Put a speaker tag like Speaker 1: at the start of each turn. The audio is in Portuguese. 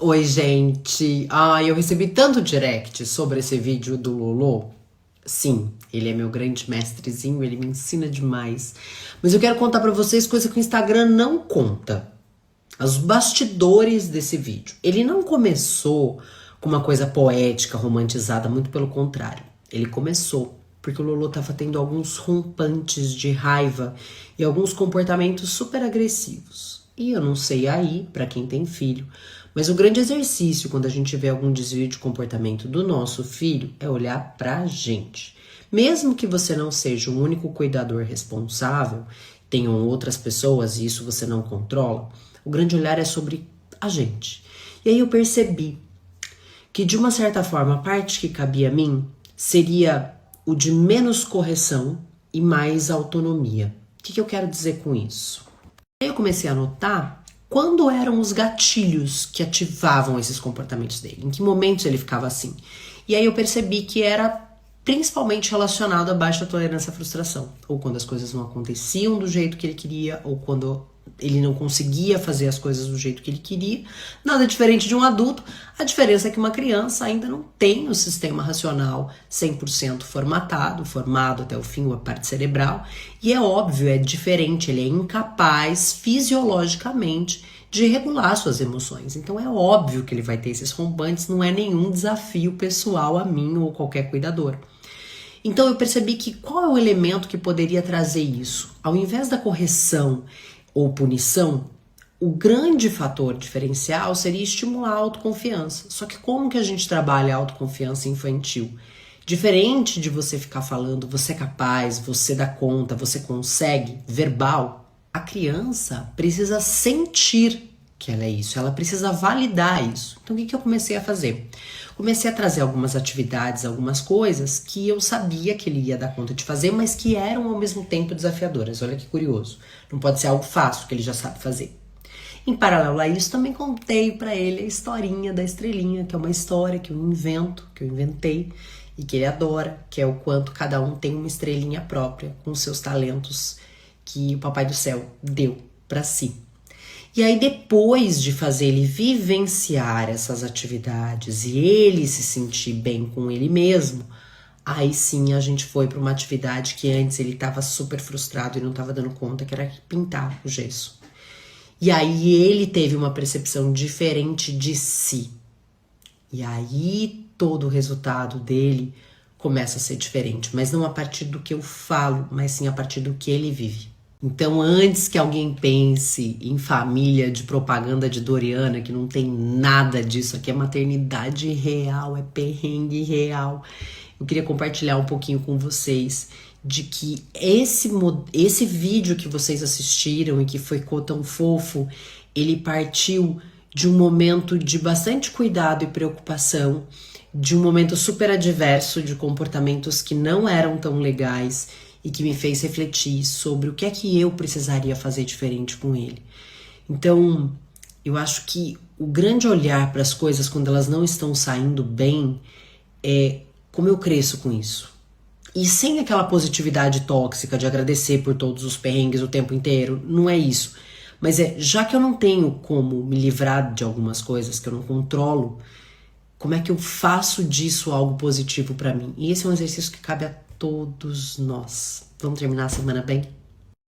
Speaker 1: Oi, gente. Eu recebi tanto direct sobre esse vídeo do Lolo. Sim, ele é meu grande mestrezinho, ele me ensina demais. Mas eu quero contar pra vocês coisa que o Instagram não conta. Os bastidores desse vídeo. Ele não começou com uma coisa poética, romantizada, muito pelo contrário. Ele começou porque o Lolo tava tendo alguns rompantes de raiva e alguns comportamentos super agressivos. E eu não sei aí, pra quem tem filho, mas o grande exercício quando a gente vê algum desvio de comportamento do nosso filho é olhar pra gente. Mesmo que você não seja o único cuidador responsável, tenham outras pessoas e isso você não controla, o grande olhar é sobre a gente. E aí eu percebi que, de uma certa forma, a parte que cabia a mim seria o de menos correção e mais autonomia. O que eu quero dizer com isso? Aí eu comecei a notar quando eram os gatilhos que ativavam esses comportamentos dele, em que momentos ele ficava assim. E aí eu percebi que era principalmente relacionado à baixa tolerância à frustração, ou quando as coisas não aconteciam do jeito que ele queria, ou quando ele não conseguia fazer as coisas do jeito que ele queria. Nada diferente de um adulto. A diferença é que uma criança ainda não tem o sistema racional 100% formado até o fim, a parte cerebral. E é óbvio, é diferente, ele é incapaz fisiologicamente de regular suas emoções. Então é óbvio que ele vai ter esses rompantes, não é nenhum desafio pessoal a mim ou qualquer cuidador. Então eu percebi que qual é o elemento que poderia trazer isso? Ao invés da correção ou punição, o grande fator diferencial seria estimular a autoconfiança. Só que como que a gente trabalha a autoconfiança infantil? Diferente de você ficar falando, você é capaz, você dá conta, você consegue, verbal, a criança precisa sentir que ela é isso, ela precisa validar isso. Então o que eu comecei a fazer? Comecei a trazer algumas atividades, algumas coisas que eu sabia que ele ia dar conta de fazer, mas que eram ao mesmo tempo desafiadoras. Olha que curioso. Não pode ser algo fácil que ele já sabe fazer. Em paralelo a isso, também contei para ele a historinha da estrelinha, que é uma história que eu invento, que eu inventei e que ele adora, que é o quanto cada um tem uma estrelinha própria com seus talentos que o Papai do Céu deu para si. E aí, depois de fazer ele vivenciar essas atividades e ele se sentir bem com ele mesmo, aí sim a gente foi para uma atividade que antes ele estava super frustrado e não estava dando conta, que era pintar o gesso. E aí ele teve uma percepção diferente de si. E aí todo o resultado dele começa a ser diferente, mas não a partir do que eu falo, mas sim a partir do que ele vive. Então, antes que alguém pense em família de propaganda de Doriana, que não tem nada disso, aqui é maternidade real, é perrengue real, eu queria compartilhar um pouquinho com vocês de que esse vídeo que vocês assistiram e que ficou tão fofo, ele partiu de um momento de bastante cuidado e preocupação, de um momento super adverso, de comportamentos que não eram tão legais, e que me fez refletir sobre o que é que eu precisaria fazer diferente com ele. Então, eu acho que o grande olhar para as coisas quando elas não estão saindo bem é como eu cresço com isso. E sem aquela positividade tóxica de agradecer por todos os perrengues o tempo inteiro, não é isso. Mas já que eu não tenho como me livrar de algumas coisas que eu não controlo, como é que eu faço disso algo positivo para mim? E esse é um exercício que cabe a todos nós. Vamos terminar a semana bem?